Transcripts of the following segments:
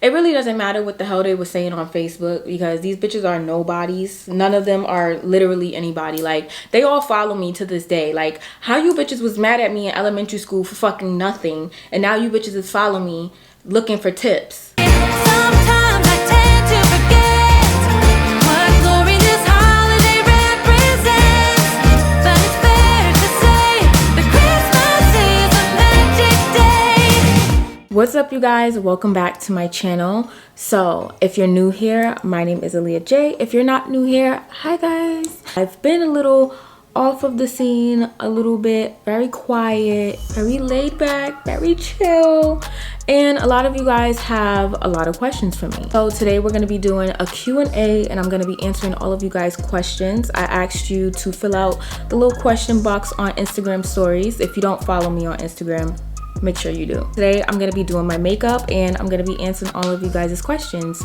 it really doesn't matter what the hell they were saying on Facebook, because these bitches are nobodies. None of them are literally anybody. Like, they all follow me to this day. Like, how you bitches was mad at me in elementary school for fucking nothing, and now you bitches is follow me looking for tips. Sometimes I tend to forget what glory this holiday represents, but it's fair to say that Christmas is a magic day. What's up, you guys? Welcome back to my channel. So if you're new here, my name is AALIYAHJAY. If you're not new here, hi guys. I've been a little off of the scene a little bit, very quiet, very laid back, very chill, and a lot of you guys have a lot of questions for me. So today we're going to be doing a Q&A, and I'm going to be answering all of you guys' questions. I asked you to fill out the little question box on Instagram stories. If you don't follow me on Instagram, make sure you do. Today I'm gonna be doing my makeup, and I'm gonna be answering all of you guys' questions.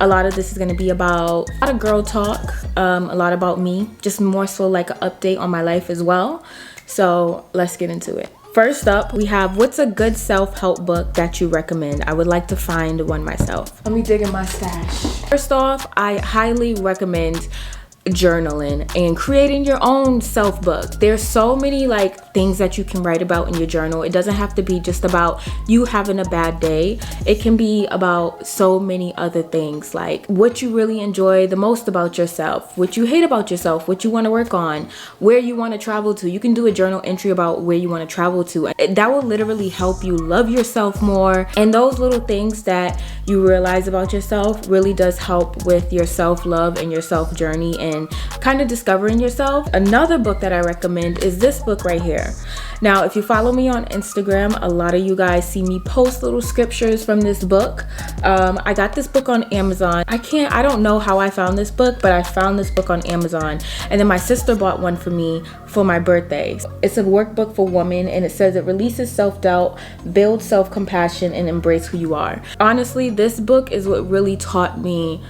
A lot of this is gonna be about a lot of girl talk, a lot about me, just more so like an update on my life as well. So let's get into it. First up, we have, what's a good self-help book that you recommend? I would like to find one myself. Let me dig in my stash. First off, I highly recommend journaling and creating your own self book. There's so many like things that you can write about in your journal. It doesn't have to be just about you having a bad day. It can be about so many other things, like what you really enjoy the most about yourself, what you hate about yourself, what you want to work on, where you want to travel to. You can do a journal entry about where you want to travel to. That will literally help you love yourself more, and those little things that you realize about yourself really does help with your self-love and your self journey and kind of discovering yourself. Another book that I recommend is this book right here. Now, if you follow me on Instagram, a lot of you guys see me post little scriptures from this book. I got this book on Amazon. I don't know how I found this book, but I found this book on Amazon, and then my sister bought one for me for my birthday. It's a workbook for women, and it says it releases self-doubt, builds self-compassion, and embrace who you are. Honestly, this book is what really taught me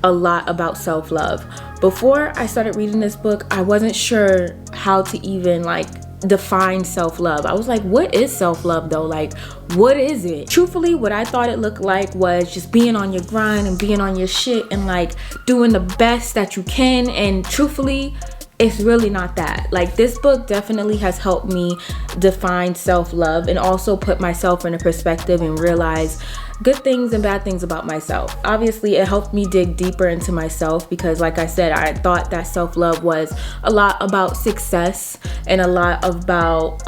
a lot about self-love. Before I started reading this book, I wasn't sure how to even like define self-love. I was like, what is self-love though? Like, what is it? Truthfully, what I thought it looked like was just being on your grind and being on your shit and like doing the best that you can. And truthfully, it's really not that. Like, this book definitely has helped me define self-love and also put myself in a perspective and realize good things and bad things about myself. Obviously, it helped me dig deeper into myself because, like I said, I thought that self-love was a lot about success and a lot about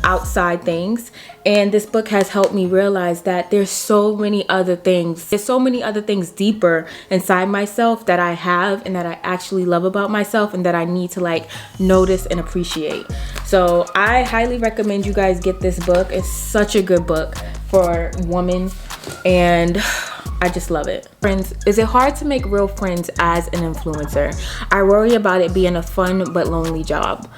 outside things. And this book has helped me realize that there's so many other things. There's so many other things deeper inside myself that I have and that I actually love about myself and that I need to like notice and appreciate. So I highly recommend you guys get this book. It's such a good book for women, and I just love it. Friends, is it hard to make real friends as an influencer? I worry about it being a fun but lonely job.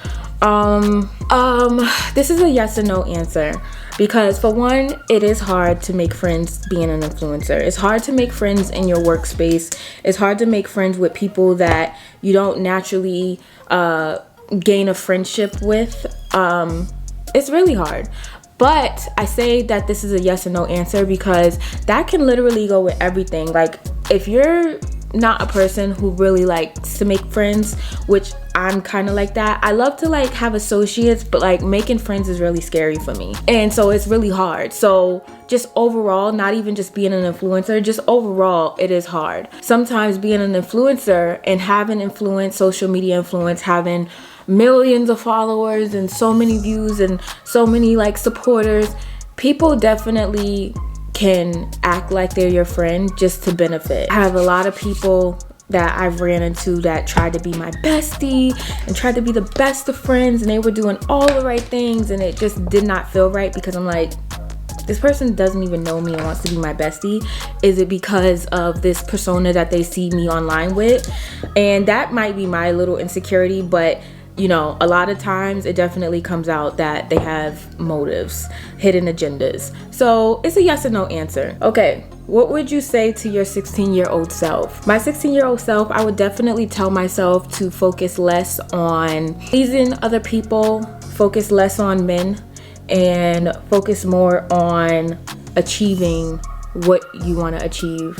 This is a yes or no answer, because for one, it is hard to make friends being an influencer. It's hard to make friends in your workspace. It's hard to make friends with people that you don't naturally gain a friendship with. It's really hard. But I say that this is a yes or no answer because that can literally go with everything. Like, if you're not a person who really likes to make friends, which I'm kind of like that. I love to like have associates, but like making friends is really scary for me. And so it's really hard. So just overall, not even just being an influencer, just overall, it is hard. Sometimes being an influencer and having influence, social media influence, having millions of followers and so many views and so many like supporters, people definitely can act like they're your friend just to benefit. I have a lot of people that I've ran into that tried to be my bestie and tried to be the best of friends, and they were doing all the right things, and it just did not feel right because I'm like, this person doesn't even know me and wants to be my bestie. Is it because of this persona that they see me online with? And that might be my little insecurity, but you know, a lot of times it definitely comes out that they have motives, hidden agendas. So it's a yes or no answer. Okay, what would you say to your 16-year-old self? My 16-year-old self, I would definitely tell myself to focus less on pleasing other people, focus less on men, and focus more on achieving what you want to achieve.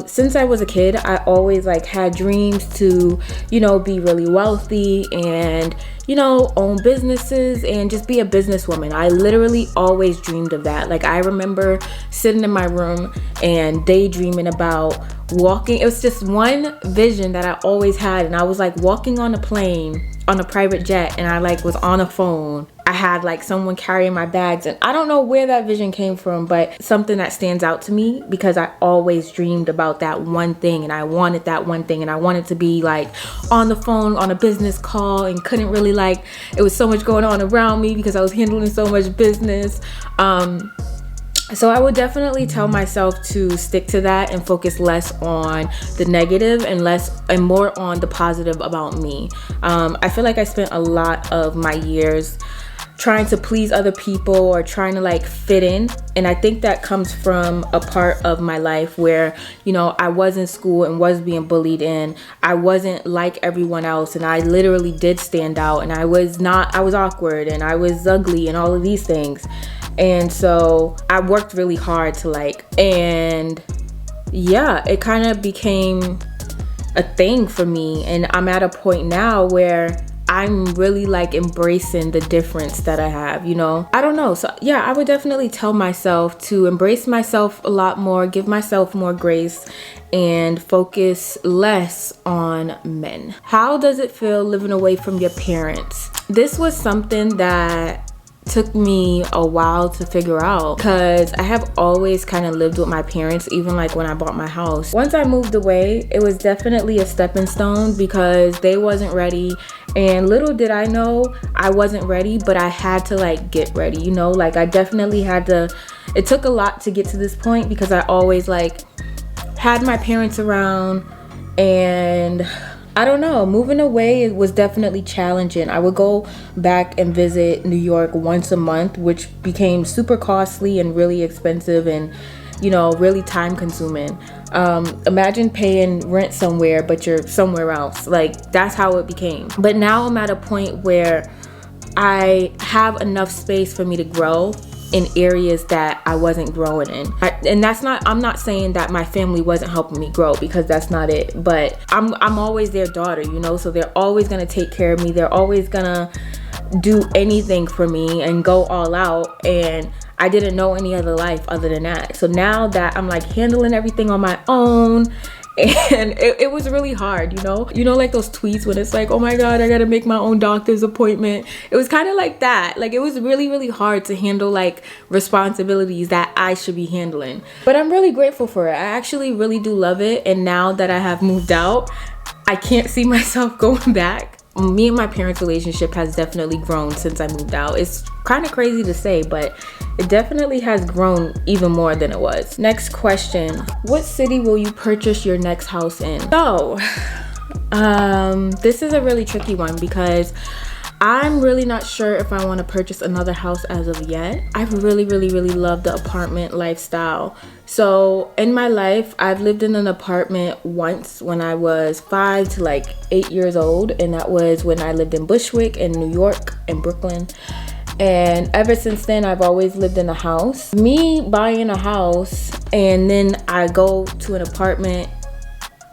Since I was a kid, I always like had dreams to, you know, be really wealthy and, you know, own businesses and just be a businesswoman. I literally always dreamed of that. Like, I remember sitting in my room and daydreaming about walking. It was just one vision that I always had, and I was like walking on a plane, on a private jet, and I like was on a phone. I had like someone carrying my bags, and I don't know where that vision came from, but something that stands out to me because I always dreamed about that one thing, and I wanted that one thing, and I wanted to be like on the phone on a business call and couldn't really, like, it was so much going on around me because I was handling so much business. So I would definitely tell myself to stick to that and focus less on the negative and more on the positive about me. I feel like I spent a lot of my years trying to please other people or trying to like fit in, and I think that comes from a part of my life where, you know, I was in school and was being bullied, and I wasn't like everyone else, and I literally did stand out, and I was awkward and I was ugly and all of these things. And so I worked really hard to like, and yeah, it kind of became a thing for me, and I'm at a point now where I'm really like embracing the difference that I have, you know? I don't know. So yeah, I would definitely tell myself to embrace myself a lot more, give myself more grace, and focus less on men. How does it feel living away from your parents? This was something that took me a while to figure out because I have always kind of lived with my parents, even like when I bought my house. Once I moved away, it was definitely a stepping stone because they wasn't ready, and little did I know I wasn't ready, but I had to like get ready, you know? Like, I definitely had to. It took a lot to get to this point because I always like had my parents around, and I don't know, moving away was definitely challenging. I would go back and visit New York once a month, which became super costly and really expensive and, you know, really time consuming. Imagine paying rent somewhere, but you're somewhere else. Like, that's how it became. But now I'm at a point where I have enough space for me to grow in areas that I wasn't growing in. And that's not, I'm not saying that my family wasn't helping me grow, because that's not it, but I'm always their daughter, you know, so they're always gonna take care of me. They're always gonna do anything for me and go all out, and I didn't know any other life other than that. So now that I'm like handling everything on my own, and it was really hard, you know, like those tweets when it's like, oh my god, I gotta make my own doctor's appointment. It was kind of like that. Like, it was really, really hard to handle like responsibilities that I should be handling, but I'm really grateful for it. I actually really do love it, and now that I have moved out, I can't see myself going back. Me and my parents' relationship has definitely grown since I moved out. It's kind of crazy to say, but it definitely has grown even more than it was. Next question. What city will you purchase your next house in? So, this is a really tricky one because I'm really not sure if I want to purchase another house as of yet. I really, really, really love the apartment lifestyle. So in my life, I've lived in an apartment once when I was 5 to like 8 years old, and that was when I lived in Bushwick in New York and Brooklyn. And ever since then, I've always lived in a house. Me buying a house and then I go to an apartment,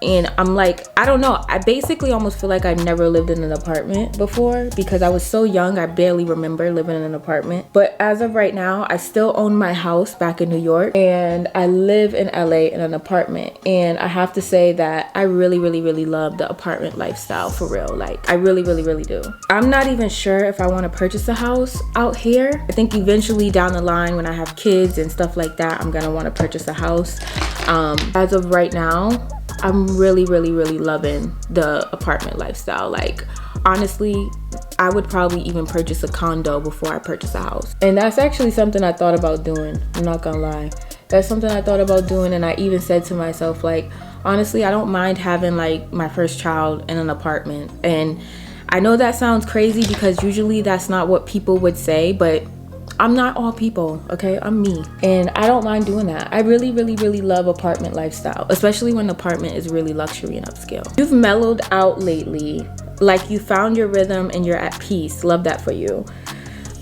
and I'm like, I don't know, I basically almost feel like I never lived in an apartment before because I was so young. I barely remember living in an apartment. But as of right now, I still own my house back in New York, and I live in LA in an apartment. And I have to say that I really, really, really love the apartment lifestyle, for real. Like, I really, really, really do. I'm not even sure if I want to purchase a house out here. I think eventually down the line, when I have kids and stuff like that, I'm gonna want to purchase a house. As of right now, I'm really, really, really loving the apartment lifestyle. Like, honestly, I would probably even purchase a condo before I purchase a house. And that's actually something I thought about doing. I'm not gonna lie. That's something I thought about doing, and I even said to myself, like, honestly, I don't mind having like my first child in an apartment. And I know that sounds crazy because usually that's not what people would say, but I'm not all people, okay? I'm me. And I don't mind doing that. I really, really, really love apartment lifestyle, especially when the apartment is really luxury and upscale. You've mellowed out lately, like you found your rhythm and you're at peace. Love that for you.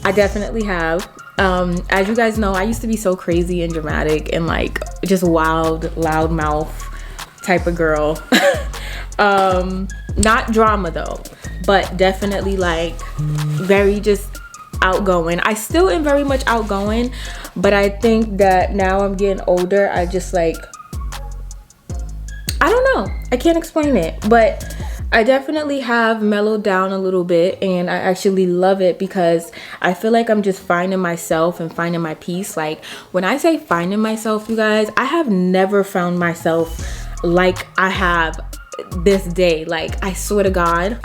I definitely have. As you guys know, I used to be so crazy and dramatic and like just wild, loud mouth type of girl. Not drama though, but definitely like very just outgoing. I still am very much outgoing, but I think that now I'm getting older, I just like, I don't know, I can't explain it, but I definitely have mellowed down a little bit, and I actually love it because I feel like I'm just finding myself and finding my peace. Like when I say finding myself, you guys, I have never found myself like I have this day. Like I swear to God,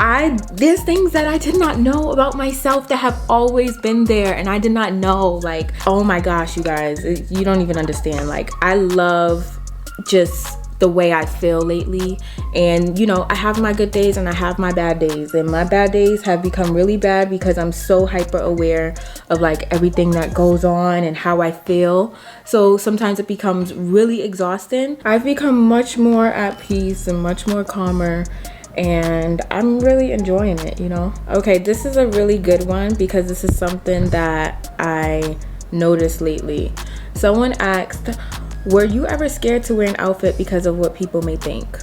there's things that I did not know about myself that have always been there, and I did not know. Like, oh my gosh, you guys, you don't even understand. Like I love just the way I feel lately, and you know, I have my good days and I have my bad days, and my bad days have become really bad because I'm so hyper aware of like everything that goes on and how I feel. So sometimes it becomes really exhausting. I've become much more at peace and much more calmer, and I'm really enjoying it, you know. Okay, this is a really good one because this is something that I noticed lately. Someone asked, were you ever scared to wear an outfit because of what people may think?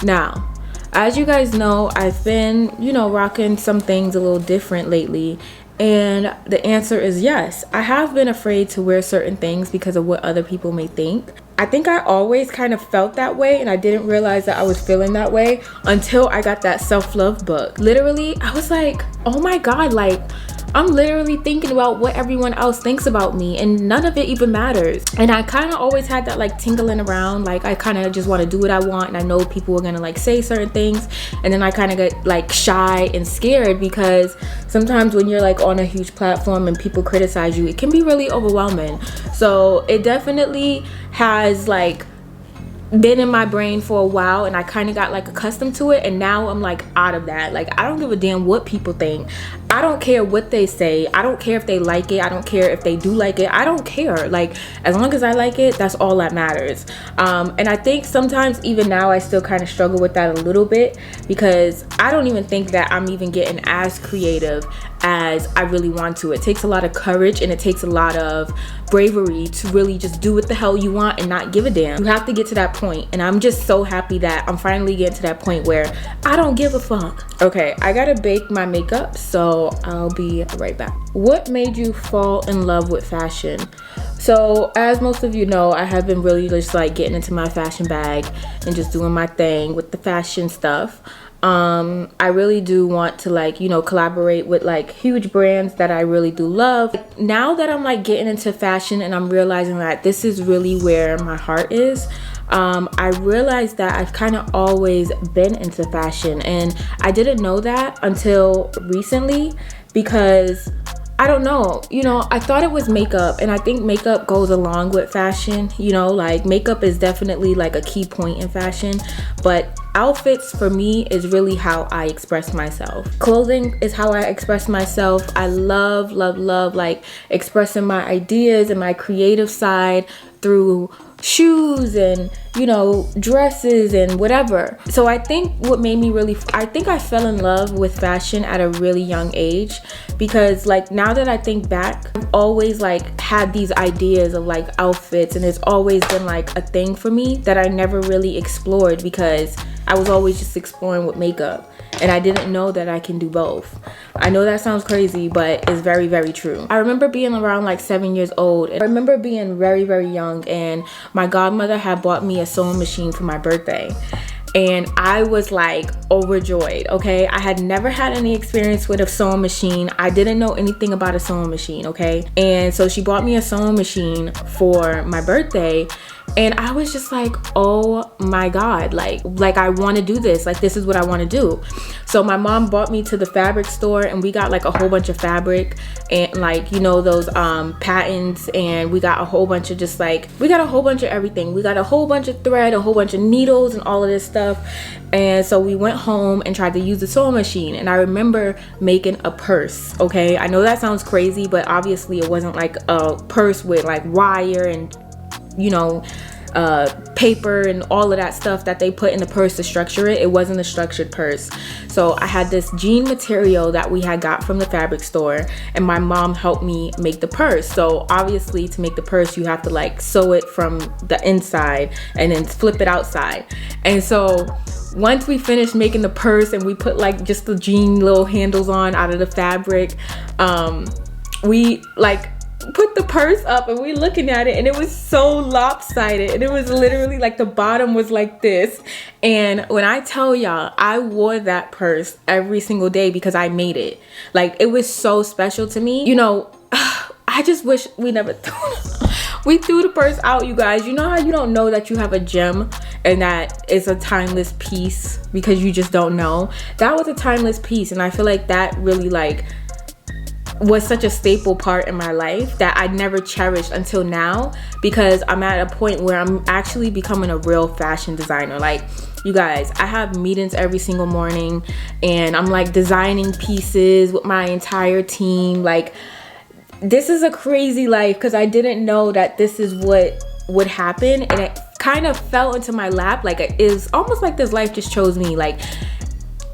Now, as you guys know, I've been, you know, rocking some things a little different lately. And the answer is yes. I have been afraid to wear certain things because of what other people may think. I think I always kind of felt that way, and I didn't realize that I was feeling that way until I got that self-love book. Literally, I was like, oh my God, like I'm literally thinking about what everyone else thinks about me, and none of it even matters. And I kind of always had that like tingling around, like I kind of just want to do what I want, and I know people are gonna like say certain things, and then I kind of get like shy and scared because sometimes when you're like on a huge platform and people criticize you, it can be really overwhelming. So it definitely has like been in my brain for a while, and I kind of got like accustomed to it, and now I'm like out of that. Like I don't give a damn what people think. I don't care what they say. I don't care if they like it. I don't care if they do like it. I don't care. Like as long as I like it, that's all that matters. And I think sometimes even now I still kind of struggle with that a little bit because I don't even think that I'm even getting as creative as I really want to. It takes a lot of courage and it takes a lot of bravery to really just do what the hell you want and not give a damn. You have to get to that point, and I'm just so happy that I'm finally getting to that point where I don't give a fuck. Okay, I gotta bake my makeup, so I'll be right back. What made you fall in love with fashion? So as most of you know, I have been really just like getting into my fashion bag and just doing my thing with the fashion stuff. I really do want to like, you know, collaborate with like huge brands that I really do love. Now that I'm like getting into fashion and I'm realizing that this is really where my heart is, I realized that I've kind of always been into fashion, and I didn't know that until recently because I don't know, you know, I thought it was makeup, and I think makeup goes along with fashion, you know, like makeup is definitely like a key point in fashion, but outfits for me is really how I express myself. Clothing is how I express myself. I love like expressing my ideas and my creative side through shoes and, you know, dresses and whatever. So I think what made me really, I think I fell in love with fashion at a really young age because like now that I think back, I've always like had these ideas of like outfits, and it's always been like a thing for me that I never really explored because I was always just exploring with makeup, and I didn't know that I can do both. I know that sounds crazy, but it's very, very true. I remember being around like 7 years old, and I remember being very, very young, and my godmother had bought me a sewing machine for my birthday. And I was like overjoyed, okay? I had never had any experience with a sewing machine. I didn't know anything about a sewing machine, okay? And so she bought me a sewing machine for my birthday, and I was just like, oh my God, like I want to do this. Like, this is what I want to do. So my mom brought me to the fabric store, and we got like a whole bunch of fabric and like, you know, those patents, and we got a whole bunch of just like, we got a whole bunch of everything. We got a whole bunch of thread, a whole bunch of needles and all of this stuff. And so we went home and tried to use the sewing machine, and I remember making a purse, okay? I know that sounds crazy, but obviously it wasn't like a purse with like wire and, you know, paper and all of that stuff that they put in the purse to structure it. It wasn't a structured purse. So I had this jean material that we had got from the fabric store, and my mom helped me make the purse. So obviously to make the purse, you have to like sew it from the inside and then flip it outside. And so once we finished making the purse and we put like just the jean little handles on out of the fabric, we like put the purse up and we looking at it, and it was so lopsided, and it was literally like the bottom was like this. And when I tell y'all, I wore that purse every single day because I made it. Like, it was so special to me. You know, I just wish we never we threw the purse out, you guys. You know how you don't know that you have a gem and that it's a timeless piece because you just don't know? That was a timeless piece, and I feel like that really like was such a staple part in my life that I never cherished until now, because I'm at a point where I'm actually becoming a real fashion designer. Like, you guys, I have meetings every single morning and I'm like designing pieces with my entire team. Like, this is a crazy life because I didn't know that this is what would happen, and it kind of fell into my lap. Like, it is almost like this life just chose me. Like,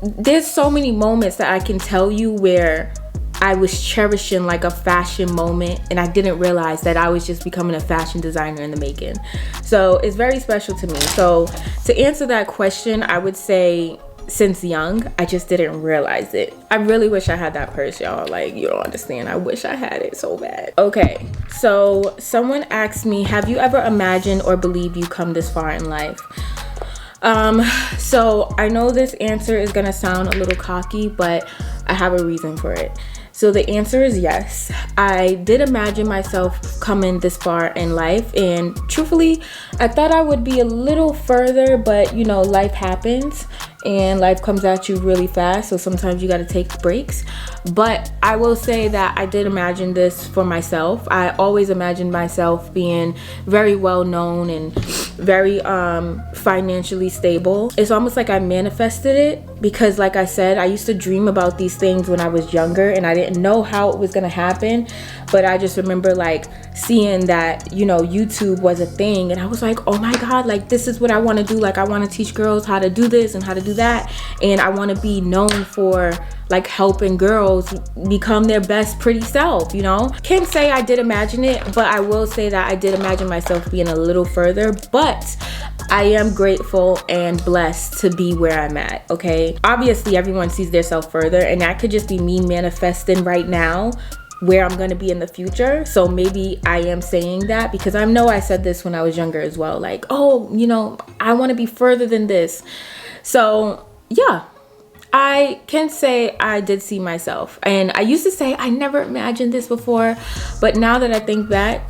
there's so many moments that I can tell you where I was cherishing like a fashion moment, and I didn't realize that I was just becoming a fashion designer in the making. So it's very special to me. So to answer that question, I would say since young, I just didn't realize it. I really wish I had that purse, y'all. Like, you don't understand. I wish I had it so bad. Okay, so someone asked me, have you ever imagined or believed you come this far in life? So I know this answer is gonna sound a little cocky, but I have a reason for it. So the answer is yes. I did imagine myself coming this far in life, and truthfully, I thought I would be a little further, but you know, life happens and life comes at you really fast, so sometimes you got to take breaks. But I will say that I did imagine this for myself. I always imagined myself being very well known and very financially stable. It's almost like I manifested it, because like I said, I used to dream about these things when I was younger, and I didn't know how it was gonna happen. But I just remember like seeing that, you know, YouTube was a thing, and I was like, oh my god, like this is what I want to do. Like, I want to teach girls how to do this and how to do that, and I want to be known for like helping girls become their best pretty self, you know? Can't say I did imagine it, but I will say that I did imagine myself being a little further. But I am grateful and blessed to be where I'm at, okay? Obviously, everyone sees themselves further, and that could just be me manifesting right now where I'm gonna be in the future. So maybe I am saying that because I know I said this when I was younger as well. Like, oh, you know, I wanna be further than this. So yeah, I can say I did see myself. And I used to say I never imagined this before, but now that I think back,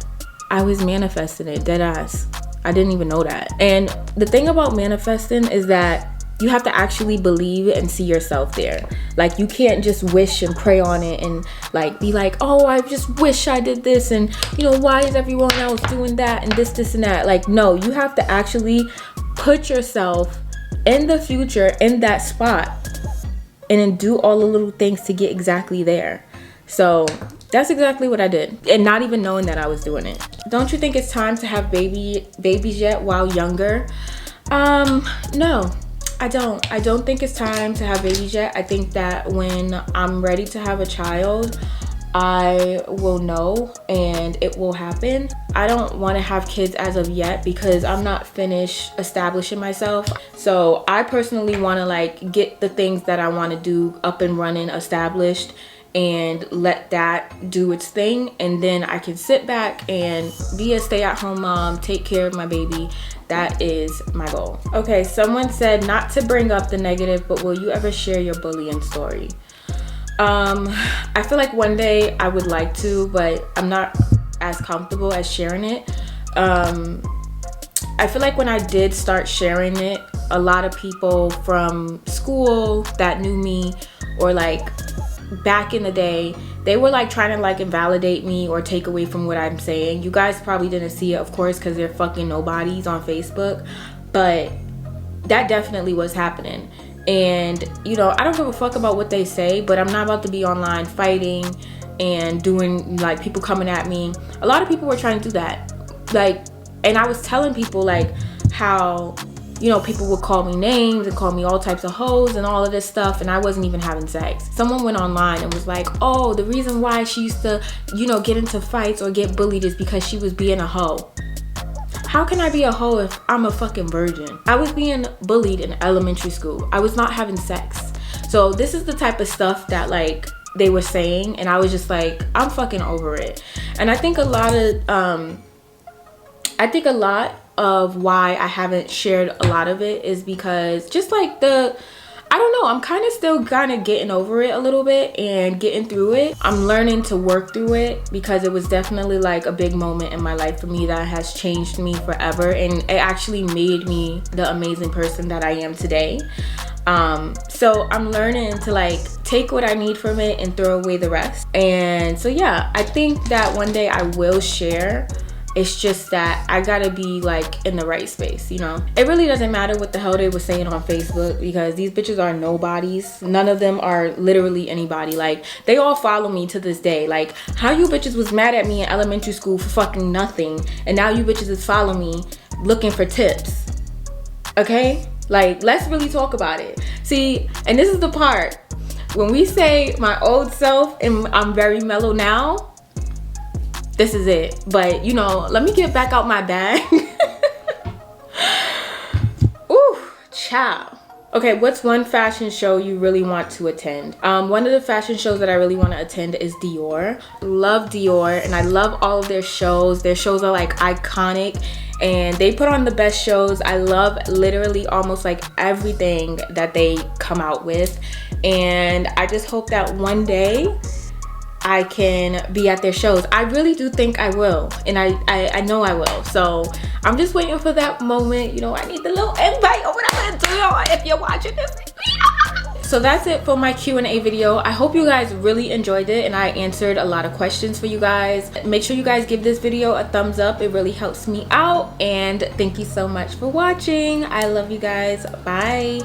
I was manifesting it, dead ass. I didn't even know that. And the thing about manifesting is that you have to actually believe and see yourself there. Like, you can't just wish and pray on it and like be like, oh, I just wish I did this, and you know, why is everyone else doing that and this and that? Like, no, you have to actually put yourself in the future in that spot and then do all the little things to get exactly there. So that's exactly what I did, and not even knowing that I was doing it. Don't you think it's time to have babies yet while younger? No, I don't. I don't think it's time to have babies yet. I think that when I'm ready to have a child, I will know and it will happen. I don't want to have kids as of yet because I'm not finished establishing myself. So I personally want to like get the things that I want to do up and running, established, and let that do its thing, and then I can sit back and be a stay-at-home mom, take care of my baby. That is my goal. Okay, someone said not to bring up the negative, but will you ever share your bullying story? I feel like one day I would like to, but I'm not as comfortable as sharing it. I feel like when I did start sharing it, a lot of people from school that knew me, or like back in the day, they were like trying to like invalidate me or take away from what I'm saying. You guys probably didn't see it, of course, because they're fucking nobodies on Facebook, but that definitely was happening. And you know, I don't give a fuck about what they say, but I'm not about to be online fighting and doing like people coming at me. A lot of people were trying to do that. Like, And I was telling people like how, you know, people would call me names and call me all types of hoes and all of this stuff, and I wasn't even having sex. Someone went online and was like, oh, the reason why she used to, you know, get into fights or get bullied is because she was being a hoe. How can I be a hoe if I'm a fucking virgin? I was being bullied in elementary school. I was not having sex. So this is the type of stuff that like they were saying, and I was just like, I'm fucking over it. And I think a lot of why I haven't shared a lot of it is because just like I don't know, I'm kind of still kind of getting over it a little bit and getting through it. I'm learning to work through it because it was definitely like a big moment in my life for me that has changed me forever, and it actually made me the amazing person that I am today. So I'm learning to like take what I need from it and throw away the rest. And so yeah, I think that one day I will share. It's just that I gotta be like in the right space, you know? It really doesn't matter what the hell they were saying on Facebook because these bitches are nobodies. None of them are literally anybody. Like, they all follow me to this day. Like, how you bitches was mad at me in elementary school for fucking nothing, and now you bitches is follow me looking for tips, okay? Like, let's really talk about it. See, and this is the part. When we say my old self and I'm very mellow now, this is it. But you know, let me get back out my bag. Ooh, child. Okay, what's one fashion show you really want to attend? One of the fashion shows that I really want to attend is Dior. Love Dior, and I love all of their shows. Their shows are like iconic, and they put on the best shows. I love literally almost like everything that they come out with, and I just hope that one day I can be at their shows. I really do think I will, and I know I will. So I'm just waiting for that moment. You know, I need the little invite or whatever to do if you're watching this video. So that's it for my Q&A video. I hope you guys really enjoyed it and I answered a lot of questions for you guys. Make sure you guys give this video a thumbs up. It really helps me out, and thank you so much for watching. I love you guys. Bye.